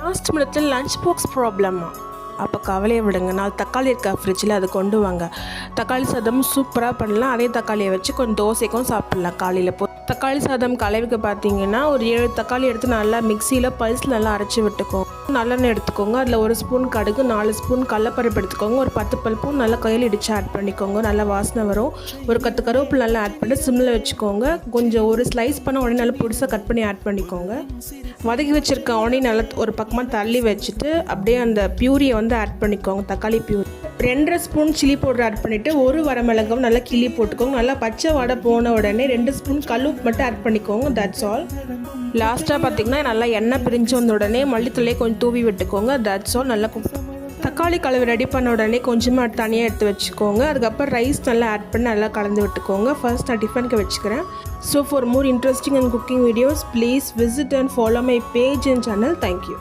Last மினிட்ல lunch box ப்ராப்ளமா? அப்போ கவலையை விடுங்க, 4 தக்காளி இருக்கா ஃப்ரிட்ஜில், அதை கொண்டு வாங்க. தக்காளி சாதம் சூப்பராக பண்ணலாம். அதே தக்காளியை வச்சு கொஞ்சம் தோசைக்கும் சாப்பிட்லாம் காலையில். தக்காளி சாதம் கலவைக்கு பார்த்தீங்கன்னா ஒரு 7 தக்காளி எடுத்து நல்லா மிக்சியில் பல்ஸில் நல்லா அரைச்சி விட்டுக்கோங்க. நல்லெண்ணெய் எடுத்துக்கோங்க. அதில் 1 ஸ்பூன் கடுகு, 4 ஸ்பூன் கடலப்பருப்பு எடுத்துக்கோங்க. ஒரு 10 பல் பூண்டு நல்லா கையில் இடித்து ஆட் பண்ணிக்கோங்க. நல்லா வாசனை வரும். ஒரு 10 கருவேப்பிலை நல்லா ஆட் பண்ணி சிம்மில் வச்சுக்கோங்க. கொஞ்சம் ஒரு ஸ்லைஸ் பண்ண உடனே நல்லா பொடிசாக கட் பண்ணி ஆட் பண்ணிக்கோங்க. வதக்கி வச்சுருக்க உடனே நல்லா ஒரு பக்கமாக தள்ளி வச்சுட்டு அப்படியே அந்த பியூரியை வந்து ஆட் பண்ணிக்கோங்க. தக்காளி பியூரி 2.5 ஸ்பூன் சில்லி பவுடர் ஆட் பண்ணிவிட்டு 1 வரமிளகாய் நல்லா கிள்ளி போட்டுக்கோங்க. நல்லா பச்சை வடை போன உடனே 2 ஸ்பூன் கல்லுப்பு மட்டும் ஆட் பண்ணிக்கோங்க. That's all. லாஸ்ட்டாக பார்த்தீங்கன்னா நல்லா எண்ணெய் பிரிஞ்சு வந்த உடனே மல்லித்தூளே கொஞ்சம் தூவி விட்டுக்கோங்க. That's all. நல்லா தக்காளி கலவை ரெடி பண்ண உடனே கொஞ்சமாக தனியாக எடுத்து வச்சுக்கோங்க. அதுக்கப்புறம் ரைஸ் நல்லா ஆட் பண்ணி நல்லா கலந்து விட்டுக்கோங்க. ஃபர்ஸ்ட் நான் டிஃபனுக்கு வச்சுக்கிறேன். So for more interesting and cooking videos please visit and follow my page and channel. Thank you.